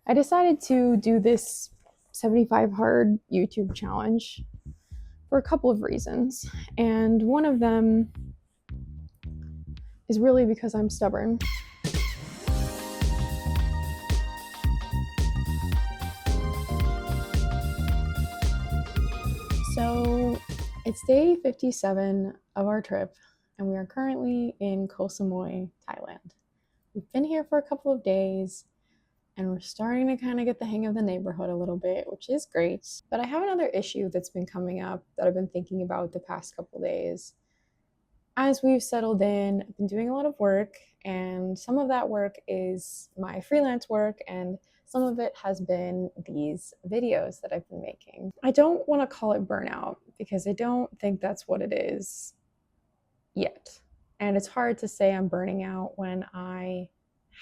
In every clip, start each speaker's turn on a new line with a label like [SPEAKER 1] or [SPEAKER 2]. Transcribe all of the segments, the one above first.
[SPEAKER 1] I decided to do this 75 hard YouTube challenge for a couple of reasons. And one of them is really because I'm stubborn. So it's day 57 of our trip, and we are currently in Koh Samui, Thailand. We've been here for a couple of days, and we're starting to kind of get the hang of the neighborhood a little bit, which is great. But I have another issue that's been coming up that I've been thinking about the past couple days. As we've settled in, I've been doing a lot of work, and some of that work is my freelance work, and some of it has been these videos that I've been making. I don't want to call it burnout because I don't think that's what it is yet. And it's hard to say I'm burning out when I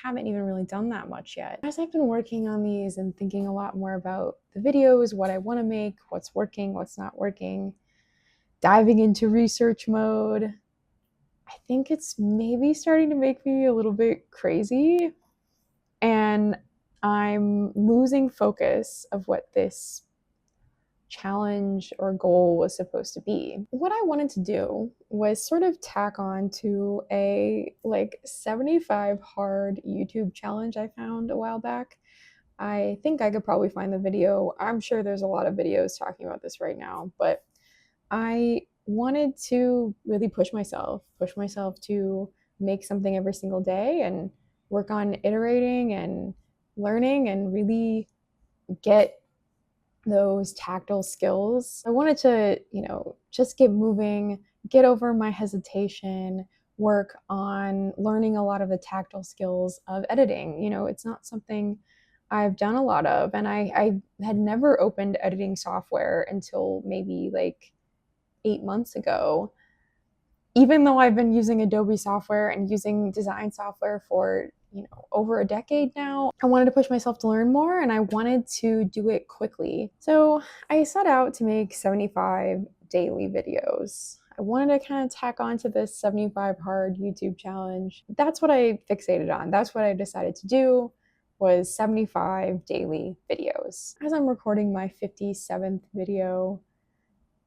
[SPEAKER 1] haven't even really done that much yet. As I've been working on these and thinking a lot more about the videos, what I want to make, what's working, what's not working, diving into research mode, I think it's maybe starting to make me a little bit crazy, and I'm losing focus of what this challenge or goal was supposed to be. What I wanted to do was sort of tack on to a 75 hard YouTube challenge I found a while back. I think I could probably find the video. I'm sure there's a lot of videos talking about this right now, but I wanted to really push myself to make something every single day and work on iterating and learning and really get those tactile skills. I wanted to, just get moving, get over my hesitation, work on learning a lot of the tactile skills of editing. It's not something I've done a lot of, and I had never opened editing software until maybe 8 months ago. Even though I've been using Adobe software and using design software for over a decade now, I wanted to push myself to learn more, and I wanted to do it quickly. So I set out to make 75 daily videos. I wanted to kind of tack onto this 75 hard YouTube challenge. That's what I fixated on. That's what I decided to do, was 75 daily videos. As I'm recording my 57th video,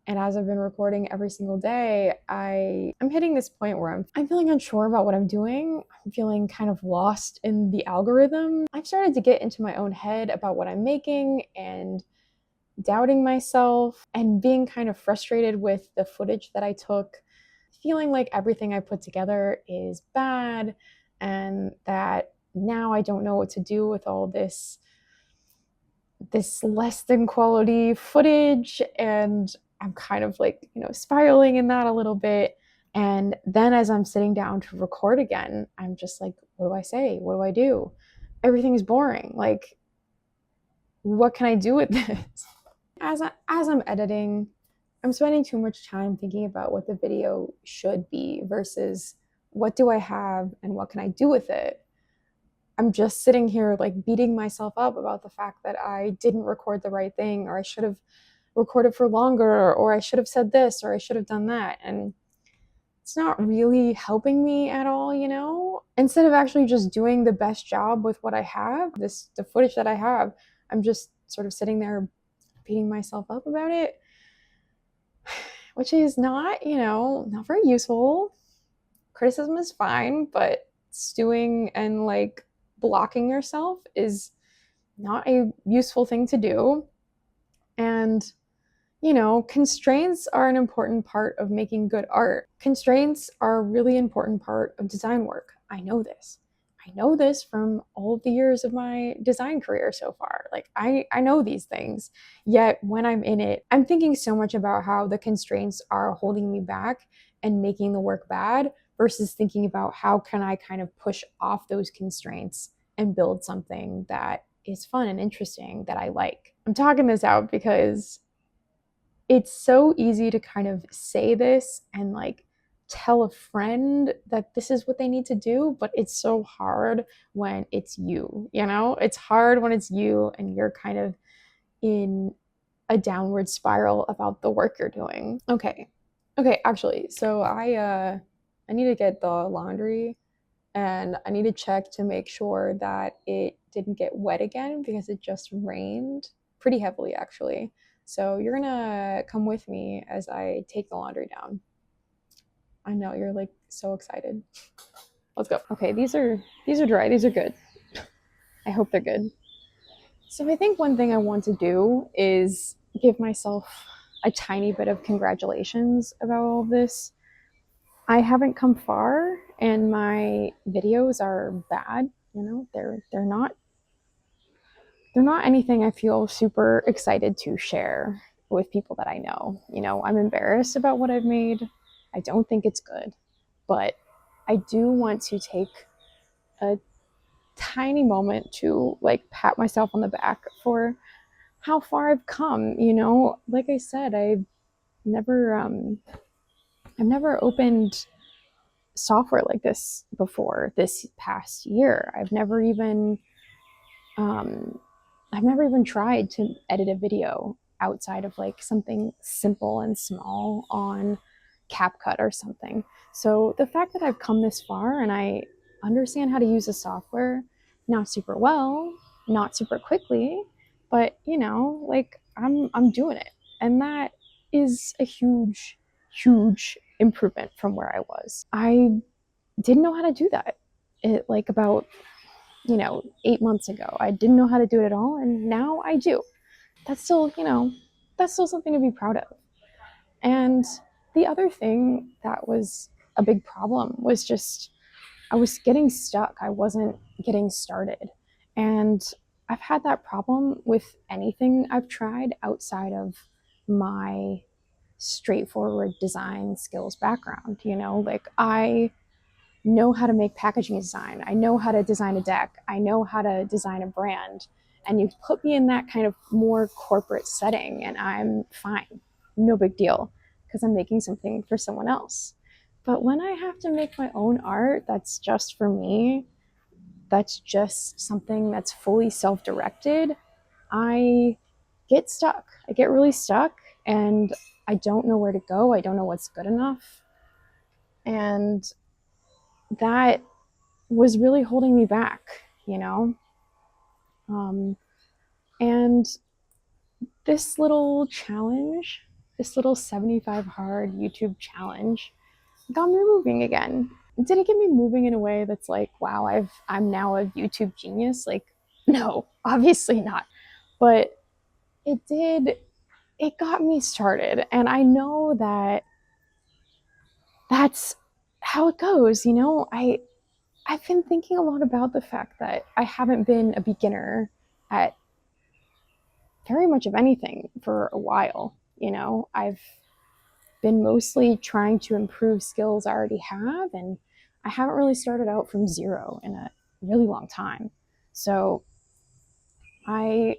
[SPEAKER 1] and as I've been recording every single day, I'm hitting this point where I'm feeling unsure about what I'm doing. I'm feeling kind of lost in the algorithm. I've started to get into my own head about what I'm making and doubting myself and being kind of frustrated with the footage that I took, feeling like everything I put together is bad and that now I don't know what to do with all this less than quality footage, and I'm kind of spiraling in that a little bit. And then as I'm sitting down to record again, I'm just like, what do I say? What do I do? Everything's boring. What can I do with this? As I'm editing, I'm spending too much time thinking about what the video should be versus what do I have and what can I do with it. I'm just sitting here beating myself up about the fact that I didn't record the right thing, or I should have recorded for longer, or I should have said this, or I should have done that. And it's not really helping me at all, Instead of actually just doing the best job with what I have, the footage that I have, I'm just sort of sitting there beating myself up about it, which is not very useful. Criticism is fine, but stewing and blocking yourself is not a useful thing to do. And, constraints are an important part of making good art. Constraints are a really important part of design work. I know this. I know this from all of the years of my design career so far. I know these things. Yet when I'm in it, I'm thinking so much about how the constraints are holding me back and making the work bad versus thinking about how can I kind of push off those constraints and build something that is fun and interesting that I like. I'm talking this out because it's so easy to kind of say this and tell a friend that this is what they need to do, but it's so hard when it's you, It's hard when it's you and you're kind of in a downward spiral about the work you're doing. Okay, actually, so I need to get the laundry, and I need to check to make sure that it didn't get wet again because it just rained pretty heavily, actually. So you're gonna come with me as I take the laundry down. I know you're like so excited. Let's go. Okay, these are dry. These are good. I hope they're good. So I think one thing I want to do is give myself a tiny bit of congratulations about all of this. I haven't come far and my videos are bad, they're not anything I feel super excited to share with people that I know. I'm embarrassed about what I've made. I don't think it's good, but I do want to take a tiny moment to like pat myself on the back for how far I've come. Like I said, never I've never opened software like this before this past year. Um, I've never even tried to edit a video outside of like something simple and small on CapCut or something. So the fact that I've come this far and I understand how to use the software, not super well, not super quickly, but like I'm doing it. And that is a huge, huge improvement from where I was. I didn't know how to do that. It like about 8 months ago. I didn't know how to do it at all, and now I do. That's still, that's still something to be proud of. And the other thing that was a big problem was just I was getting stuck. I wasn't getting started. And I've had that problem with anything I've tried outside of my straightforward design skills background. Like I know how to make packaging design. I know how to design a deck. I know how to design a brand. And you put me in that kind of more corporate setting, and I'm fine. No big deal, because I'm making something for someone else. But when I have to make my own art that's just for me, that's just something that's fully self directed, I get stuck. I get really stuck, and I don't know where to go. I don't know what's good enough. And that was really holding me back. Um, and this little challenge, this little 75 hard YouTube challenge, got me moving again. Did it get me moving in a way that's like, wow, I'm now a YouTube genius? Like, no, obviously not. But it did. It got me started, and I know that that's how it goes. I've been thinking a lot about the fact that I haven't been a beginner at very much of anything for a while. I've been mostly trying to improve skills I already have, and I haven't really started out from zero in a really long time. So I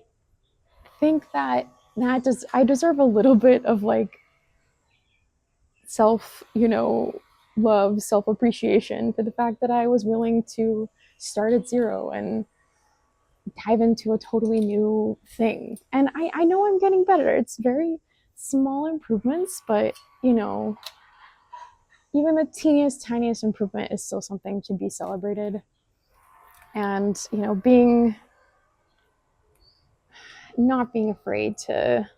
[SPEAKER 1] think that I deserve a little bit of like self, love, self appreciation for the fact that I was willing to start at zero and dive into a totally new thing. And I know I'm getting better. It's very small improvements, but even the teeniest, tiniest improvement is still something to be celebrated. And, not being afraid to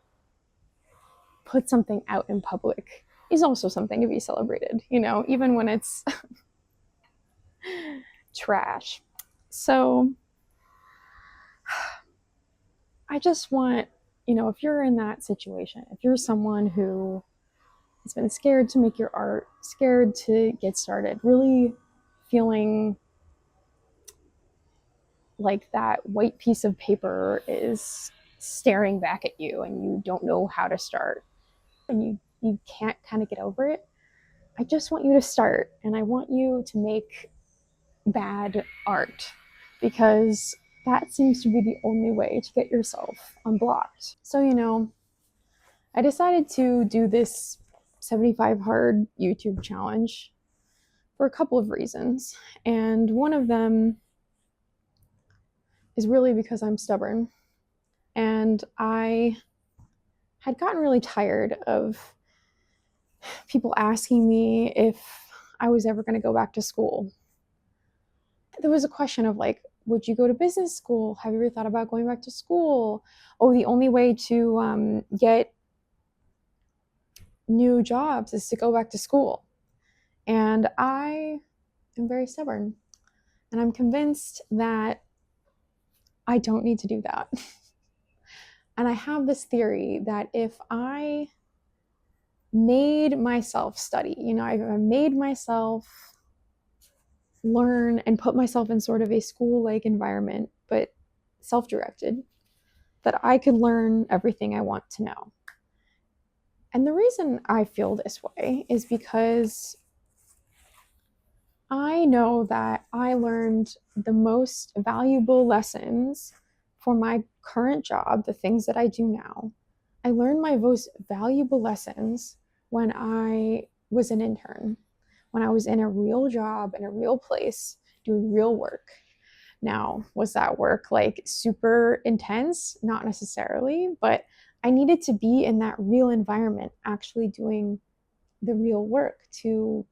[SPEAKER 1] put something out in public is also something to be celebrated, even when it's trash. So I just want, if you're in that situation, if you're someone who has been scared to make your art, scared to get started, really feeling like that white piece of paper is staring back at you and you don't know how to start and you can't kind of get over it, I just want you to start, and I want you to make bad art, because that seems to be the only way to get yourself unblocked. So, I decided to do this 75 hard YouTube challenge for a couple of reasons. And one of them is really because I'm stubborn. And I had gotten really tired of people asking me if I was ever going to go back to school. There was a question of like, would you go to business school? Have you ever thought about going back to school? Oh, the only way to get new jobs is to go back to school. And I am very stubborn. And I'm convinced that I don't need to do that. And I have this theory that if I made myself study, I made myself learn and put myself in sort of a school-like environment, but self-directed, that I could learn everything I want to know. And the reason I feel this way is because I know that I learned the most valuable lessons for my current job, the things that I do now. I learned my most valuable lessons when I was an intern, when I was in a real job, in a real place, doing real work. Now, was that work like super intense? Not necessarily, but I needed to be in that real environment, actually doing the real work to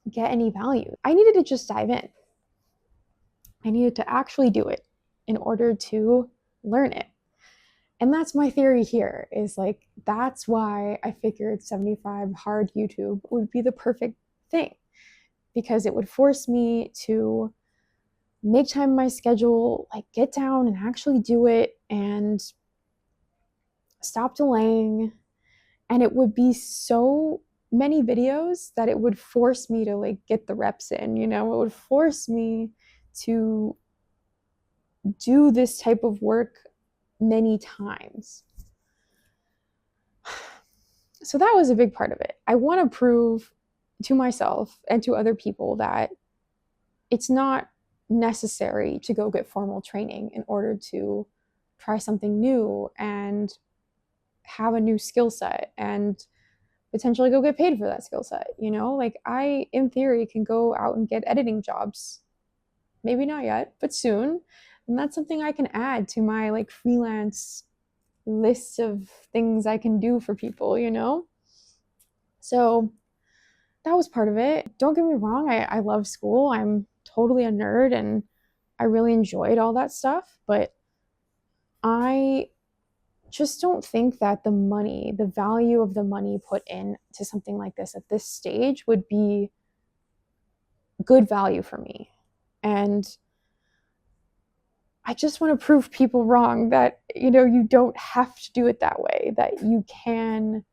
[SPEAKER 1] get any value. I needed to just dive in. I needed to actually do it in order to learn it. And that's my theory here, is like, that's why I figured 75 hard YouTube would be the perfect thing, because it would force me to make time in my schedule, like get down and actually do it and stop delaying. And it would be so many videos that it would force me to like get the reps in, it would force me to do this type of work many times. So that was a big part of it. I want to prove to myself and to other people that it's not necessary to go get formal training in order to try something new and have a new skill set and potentially go get paid for that skill set. Like, I, in theory, can go out and get editing jobs. Maybe not yet, but soon. And that's something I can add to my like freelance list of things I can do for people, So that was part of it. Don't get me wrong, I love school. I'm totally a nerd and I really enjoyed all that stuff, but I just don't think that the value of the money put in to something like this at this stage would be good value for me. And I just want to prove people wrong that, you don't have to do it that way, that you can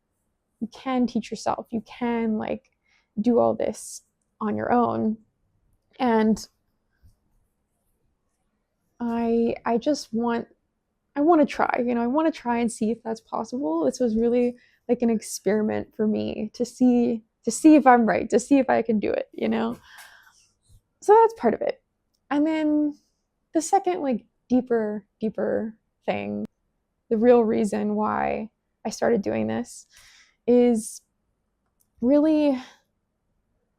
[SPEAKER 1] teach yourself, you can like do all this on your own. And I just want to try, I want to try and see if that's possible. This was really like an experiment for me to see if I'm right, to see if I can do it, So that's part of it. And then the second like deeper thing, the real reason why I started doing this is really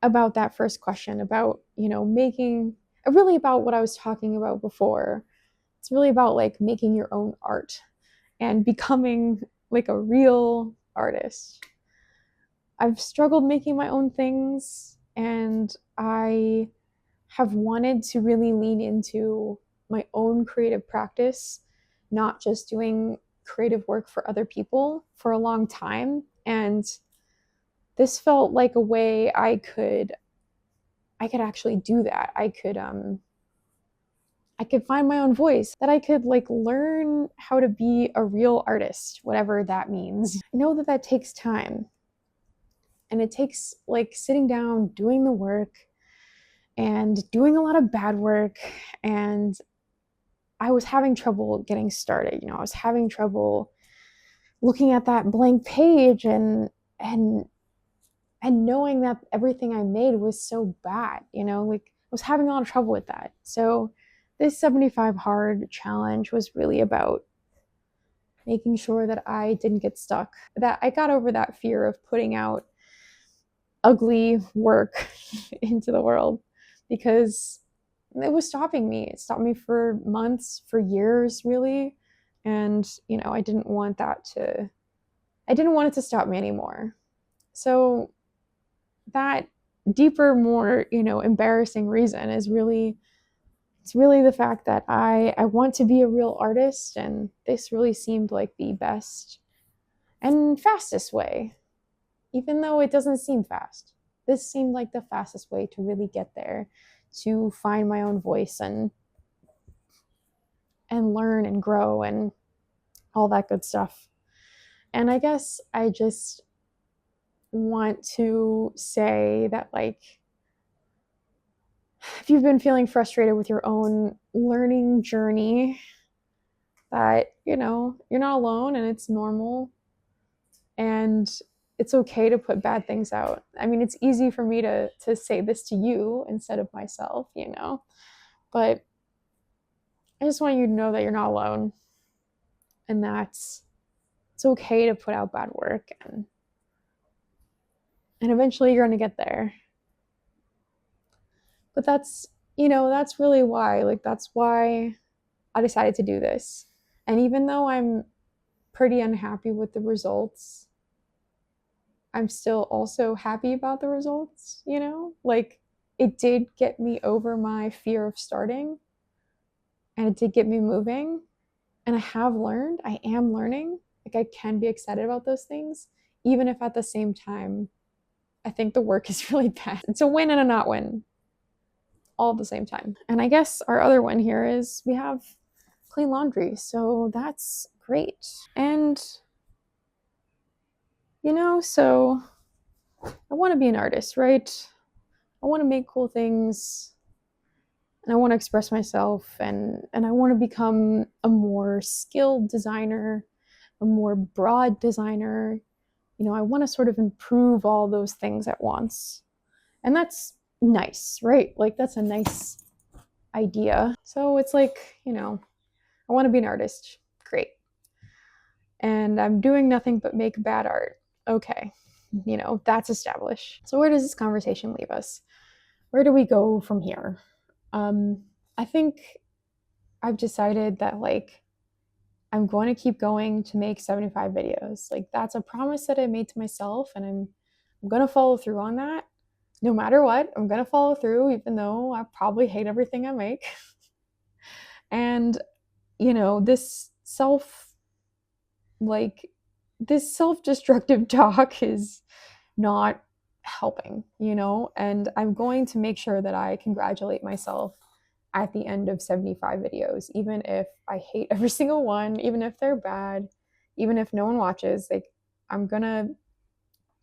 [SPEAKER 1] about that first question about, making really about what I was talking about before. It's really about like making your own art and becoming like a real artist. I've struggled making my own things, and I have wanted to really lean into my own creative practice, not just doing creative work for other people, for a long time. And this felt like a way I could actually do that. I could find my own voice, that I could like learn how to be a real artist, whatever that means. I know that that takes time, and it takes like sitting down, doing the work, and doing a lot of bad work. And I was having trouble getting started. I was having trouble looking at that blank page and knowing that everything I made was so bad, like I was having a lot of trouble with that. So this 75 hard challenge was really about making sure that I didn't get stuck, that I got over that fear of putting out ugly work into the world, because it was stopping me. It stopped me for months, for years, really. And, I didn't want it to stop me anymore. So that deeper, more, embarrassing reason is really It's really the fact that I want to be a real artist, and this really seemed like the best and fastest way, even though it doesn't seem fast. This seemed like the fastest way to really get there, to find my own voice and learn and grow and all that good stuff. And I guess I just want to say that, like, if you've been feeling frustrated with your own learning journey, that, you're not alone and it's normal and it's okay to put bad things out. I mean, it's easy for me to say this to you instead of myself, but I just want you to know that you're not alone and that it's okay to put out bad work, and eventually you're going to get there. But that's really why, like, that's why I decided to do this. And even though I'm pretty unhappy with the results, I'm still also happy about the results, Like, it did get me over my fear of starting, and it did get me moving. And I am learning. Like, I can be excited about those things, even if at the same time, I think the work is really bad. It's a win and a not win all at the same time. And I guess our other one here is we have clean laundry. So that's great. And, so I want to be an artist, right? I want to make cool things and I want to express myself, and I want to become a more skilled designer, a more broad designer. I want to sort of improve all those things at once. And that's nice, right? Like, that's a nice idea. So it's like, I want to be an artist. Great. And I'm doing nothing but make bad art. Okay. That's established. So where does this conversation leave us? Where do we go from here? I think I've decided that, like, I'm going to keep going to make 75 videos. Like, that's a promise that I made to myself, and I'm going to follow through on that. No matter what, I'm going to follow through, even though I probably hate everything I make. And, this self-destructive talk is not helping, and I'm going to make sure that I congratulate myself at the end of 75 videos, even if I hate every single one, even if they're bad, even if no one watches. Like, I'm gonna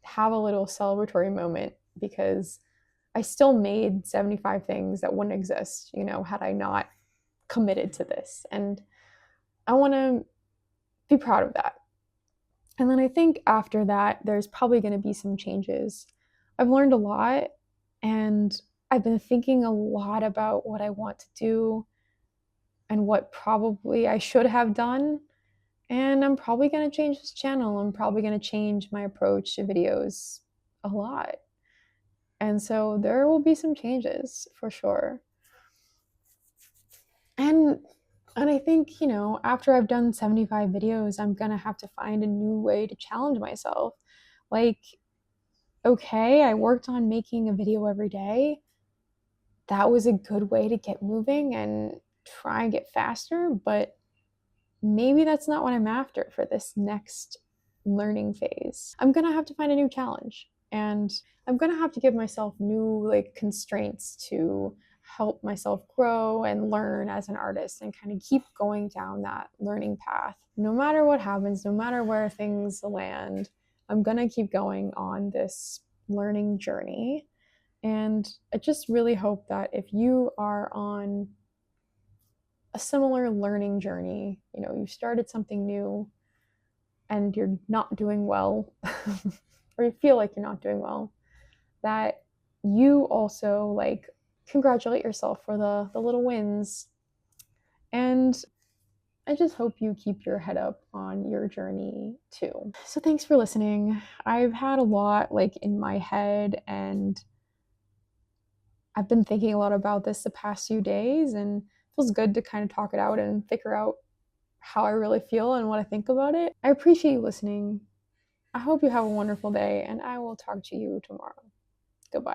[SPEAKER 1] have a little celebratory moment because I still made 75 things that wouldn't exist, had I not committed to this. And I want to be proud of that. And then I think after that, there's probably going to be some changes. I've learned a lot, and I've been thinking a lot about what I want to do and what probably I should have done. And I'm probably going to change this channel. I'm probably going to change my approach to videos a lot. And so there will be some changes for sure. And I think, after I've done 75 videos, I'm going to have to find a new way to challenge myself. Like, okay, I worked on making a video every day. That was a good way to get moving and try and get faster, but maybe that's not what I'm after for this next learning phase. I'm going to have to find a new challenge, and I'm going to have to give myself new, like, constraints to help myself grow and learn as an artist and kind of keep going down that learning path. No matter what happens, no matter where things land, I'm going to keep going on this learning journey. And I just really hope that if you are on a similar learning journey, you started something new and you're not doing well, or you feel like you're not doing well, that you also, like, congratulate yourself for the little wins. And I just hope you keep your head up on your journey too. So thanks for listening. I've had a lot, like, in my head, and I've been thinking a lot about this the past few days, and it feels good to kind of talk it out and figure out how I really feel and what I think about it. I appreciate you listening. I hope you have a wonderful day, and I will talk to you tomorrow. Goodbye.